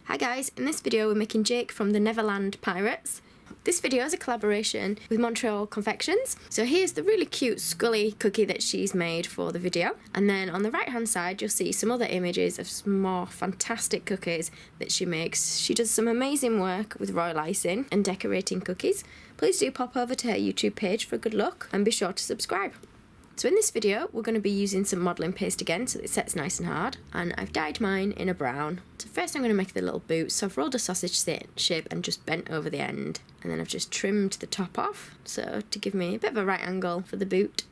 Hi guys, in this video we're making Jake from the Neverland Pirates. This video is a collaboration with Montreal Confections. So here's the really cute Scully cookie that she's made for the video. And then on the right hand side you'll see some other images of some more fantastic cookies that she makes. She does some amazing work with royal icing and decorating cookies. Please do pop over to her YouTube page for a good look and be sure to subscribe. So in this video we're going to be using some modelling paste again so that it sets nice and hard, and I've dyed mine in a brown. So first I'm going to make the little boot. So I've rolled a sausage shape and just bent over the end, and then I've just trimmed the top off so to give me a bit of a right angle for the boot.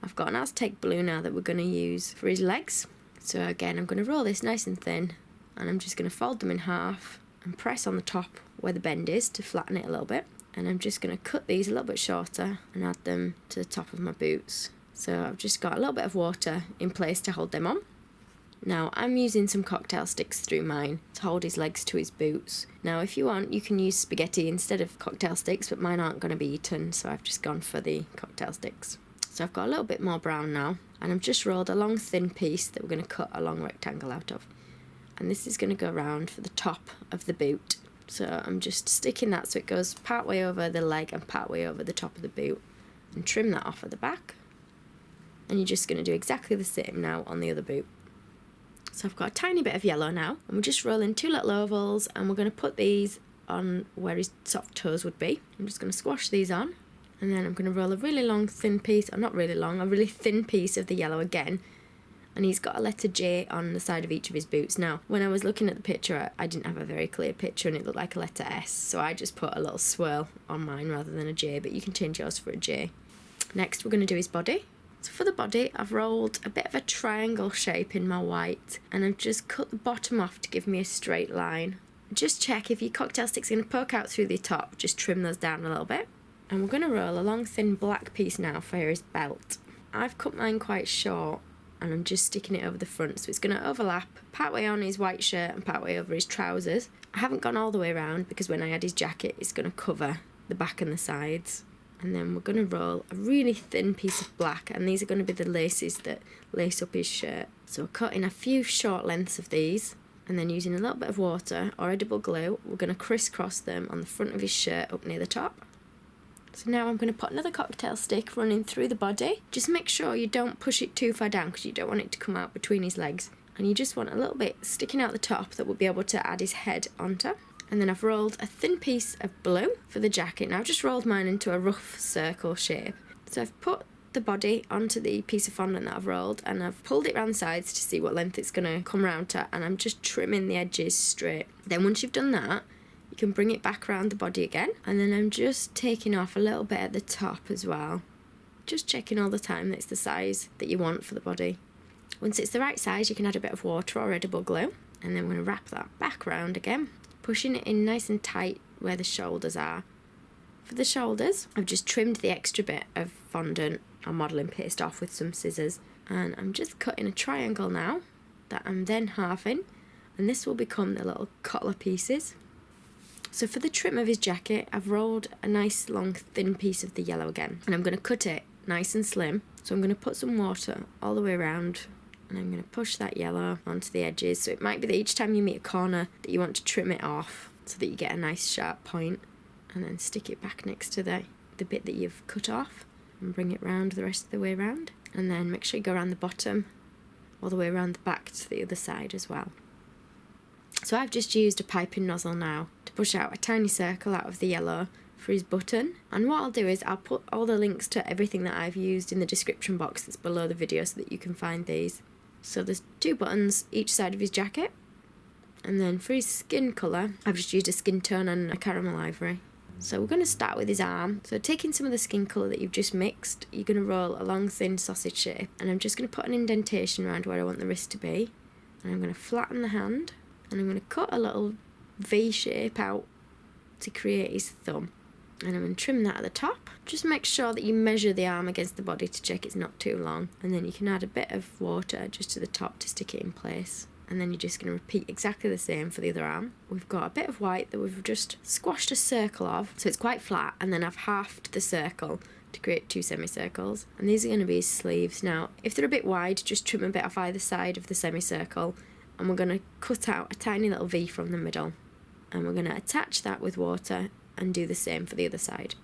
I've got an Aztec blue now that we're going to use for his legs. So again I'm going to roll this nice and thin, and I'm just going to fold them in half and press on the top where the bend is to flatten it a little bit, and I'm just going to cut these a little bit shorter and add them to the top of my boots. So I've just got a little bit of water in place to hold them on. Now I'm using some cocktail sticks through mine to hold his legs to his boots. Now if you want you can use spaghetti instead of cocktail sticks, but mine aren't going to be eaten, so I've just gone for the cocktail sticks. So I've got a little bit more brown now, and I've just rolled a long thin piece that we're going to cut a long rectangle out of. And this is going to go around for the top of the boot. So I'm just sticking that so it goes part way over the leg and part way over the top of the boot, and trim that off at the back. And you're just going to do exactly the same now on the other boot. So I've got a tiny bit of yellow now, and we're just rolling two little ovals, and we're going to put these on where his soft toes would be. I'm just going to squash these on, and then I'm going to roll a really long thin piece, or not really long, a really thin piece of the yellow again. And he's got a letter J on the side of each of his boots. Now when I was looking at the picture I didn't have a very clear picture and it looked like a letter S, so I just put a little swirl on mine rather than a J, but you can change yours for a J. Next we're going to do his body. So for the body, I've rolled a bit of a triangle shape in my white, and I've just cut the bottom off to give me a straight line. Just check if your cocktail stick's going to poke out through the top, just trim those down a little bit. And we're going to roll a long thin black piece now for his belt. I've cut mine quite short, and I'm just sticking it over the front, so it's going to overlap partway on his white shirt and partway over his trousers. I haven't gone all the way around because when I add his jacket it's going to cover the back and the sides. And then we're going to roll a really thin piece of black, and these are going to be the laces that lace up his shirt. So we're cutting a few short lengths of these, and then using a little bit of water or edible glue we're going to crisscross them on the front of his shirt up near the top. So now I'm going to put another cocktail stick running through the body. Just make sure you don't push it too far down because you don't want it to come out between his legs, and you just want a little bit sticking out the top that we'll be able to add his head onto. And then I've rolled a thin piece of blue for the jacket. Now I've just rolled mine into a rough circle shape. So I've put the body onto the piece of fondant that I've rolled, and I've pulled it around the sides to see what length it's going to come round to, and I'm just trimming the edges straight. Then once you've done that, you can bring it back around the body again, and then I'm just taking off a little bit at the top as well. Just checking all the time that it's the size that you want for the body. Once it's the right size you can add a bit of water or edible glue, and then we're going to wrap that back round again, pushing it in nice and tight where the shoulders are. For the shoulders, I've just trimmed the extra bit of fondant or modelling paste off with some scissors, and I'm just cutting a triangle now that I'm then halving, and this will become the little collar pieces. So for the trim of his jacket, I've rolled a nice long thin piece of the yellow again, and I'm going to cut it nice and slim. So I'm going to put some water all the way around, and I'm going to push that yellow onto the edges. So it might be that each time you meet a corner that you want to trim it off so that you get a nice sharp point, and then stick it back next to the bit that you've cut off and bring it round the rest of the way around. And then make sure you go around the bottom all the way around the back to the other side as well. So I've just used a piping nozzle now to push out a tiny circle out of the yellow for his button, and what I'll do is I'll put all the links to everything that I've used in the description box that's below the video so that you can find these. So there's two buttons each side of his jacket, and then for his skin colour I've just used a skin tone and a caramel ivory. So we're going to start with his arm. So taking some of the skin colour that you've just mixed, you're going to roll a long thin sausage shape, and I'm just going to put an indentation around where I want the wrist to be, and I'm going to flatten the hand, and I'm going to cut a little V shape out to create his thumb, and I'm going to trim that at the top. Just make sure that you measure the arm against the body to check it's not too long, and then you can add a bit of water just to the top to stick it in place, and then you're just going to repeat exactly the same for the other arm. We've got a bit of white that we've just squashed a circle of, so it's quite flat, and then I've halved the circle to create two semicircles, and these are going to be his sleeves. Now if they're a bit wide, just trim a bit off either side of the semicircle, and we're going to cut out a tiny little V from the middle. and we're going to attach that with water and do the same for the other side.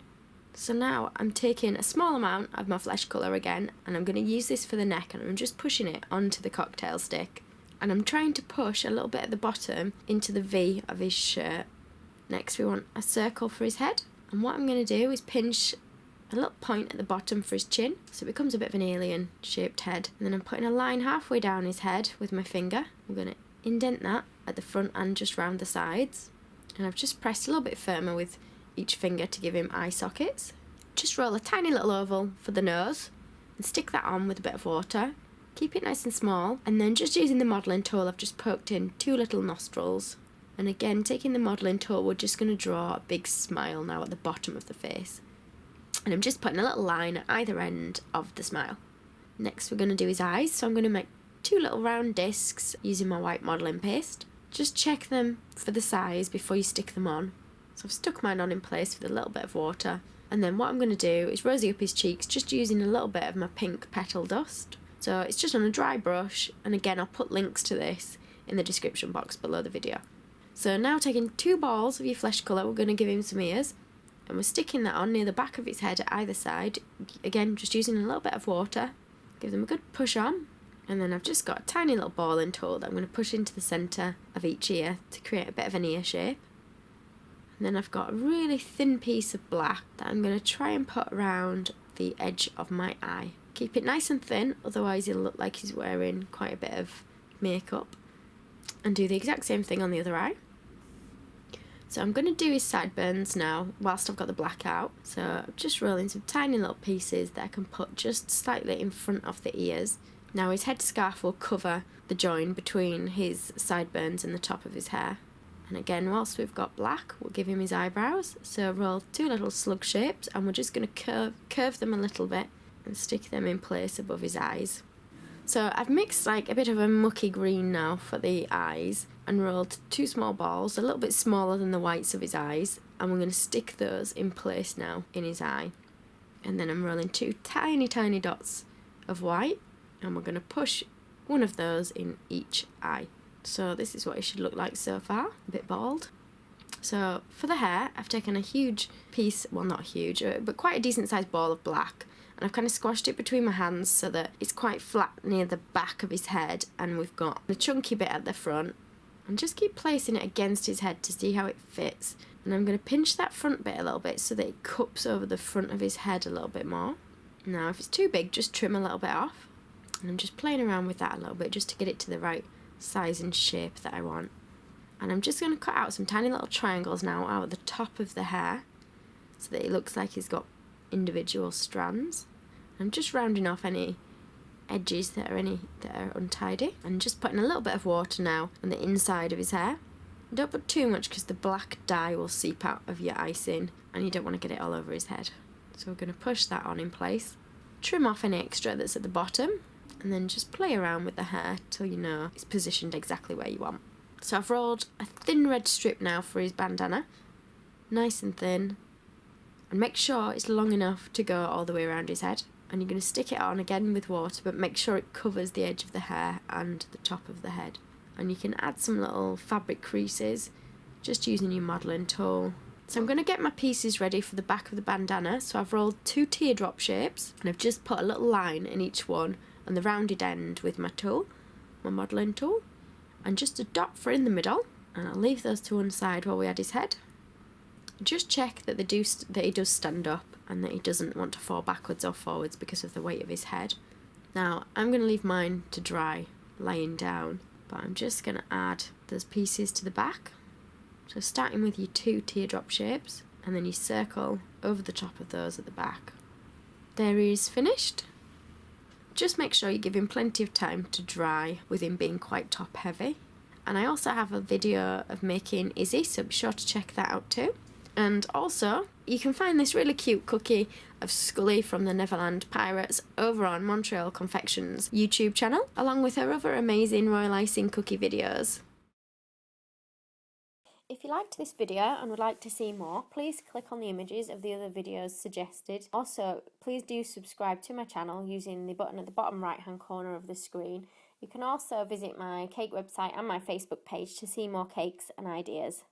So now I'm taking a small amount of my flesh colour again, and I'm going to use this for the neck, and I'm just pushing it onto the cocktail stick, and I'm trying to push a little bit at the bottom into the V of his shirt. Next we want a circle for his head, and what I'm going to do is pinch a little point at the bottom for his chin, so it becomes a bit of an alien shaped head. And then I'm putting a line halfway down his head with my finger. I'm going to indent that at the front and just round the sides, and I've just pressed a little bit firmer with each finger to give him eye sockets. Just roll a tiny little oval for the nose and stick that on with a bit of water. Keep it nice and small, and then just using the modelling tool I've just poked in 2 little nostrils, and again taking the modelling tool we're just going to draw a big smile now at the bottom of the face, and I'm just putting a little line at either end of the smile. Next we're going to do his eyes, so I'm going to make 2 little round discs using my white modelling paste. Just check them for the size before you stick them on. So I've stuck mine on in place with a little bit of water, and then what I'm going to do is rosy up his cheeks just using a little bit of my pink petal dust. So it's just on a dry brush, and again I'll put links to this in the description box below the video. So now taking 2 balls of your flesh colour, we're going to give him some ears, and we're sticking that on near the back of his head at either side, again just using a little bit of water. Give them a good push on, and then I've just got a tiny little balling tool that I'm going to push into the centre of each ear to create a bit of an ear shape. And then I've got a really thin piece of black that I'm going to try and put around the edge of my eye. Keep it nice and thin, otherwise he'll look like he's wearing quite a bit of makeup. And do the exact same thing on the other eye. So I'm going to do his sideburns now whilst I've got the black out. So I'm just rolling some tiny little pieces that I can put just slightly in front of the ears. Now his headscarf will cover the join between his sideburns and the top of his hair. And again, whilst we've got black, we'll give him his eyebrows. So roll 2 little slug shapes, and we're just going to curve them a little bit and stick them in place above his eyes. So I've mixed like a bit of a mucky green now for the eyes, and rolled 2 small balls, a little bit smaller than the whites of his eyes, and we're going to stick those in place now in his eye. And then I'm rolling 2 tiny dots of white, and we're going to push one of those in each eye. So this is what it should look like so far, a bit bald. So for the hair, I've taken a huge piece, well not huge, but quite a decent sized ball of black, and I've kind of squashed it between my hands so that it's quite flat near the back of his head, and we've got the chunky bit at the front, and just keep placing it against his head to see how it fits. And I'm going to pinch that front bit a little bit so that it cups over the front of his head a little bit more. Now if it's too big, just trim a little bit off, and I'm just playing around with that a little bit just to get it to the right size and shape that I want. And I'm just going to cut out some tiny little triangles now out at the top of the hair so that it looks like he's got individual strands. I'm just rounding off any edges that are untidy, and just putting a little bit of water now on the inside of his hair. Don't put too much because the black dye will seep out of your icing and you don't want to get it all over his head. So we're going to push that on in place, trim off any extra that's at the bottom, and then just play around with the hair till you know it's positioned exactly where you want. So I've rolled a thin red strip now for his bandana, nice and thin, and make sure it's long enough to go all the way around his head. And you're going to stick it on again with water, but make sure it covers the edge of the hair and the top of the head. And you can add some little fabric creases just using your modelling tool. So I'm going to get my pieces ready for the back of the bandana. So I've rolled 2 teardrop shapes, and I've just put a little line in each one on the rounded end with my tool, my modelling tool, and just a dot for in the middle, and I'll leave those to one side while we add his head. Just check that he does stand up and that he doesn't want to fall backwards or forwards because of the weight of his head. Now I'm going to leave mine to dry laying down, but I'm just going to add those pieces to the back. So starting with your 2 teardrop shapes, and then you circle over the top of those at the back. There he is finished. Just make sure you give him plenty of time to dry with him being quite top heavy. And I also have a video of making Izzy, so be sure to check that out too. And also, you can find this really cute cookie of Scully from the Neverland Pirates over on Montreal Confections YouTube channel, along with her other amazing royal icing cookie videos. If you liked this video and would like to see more, please click on the images of the other videos suggested. Also, please do subscribe to my channel using the button at the bottom right hand corner of the screen. You can also visit my cake website and my Facebook page to see more cakes and ideas.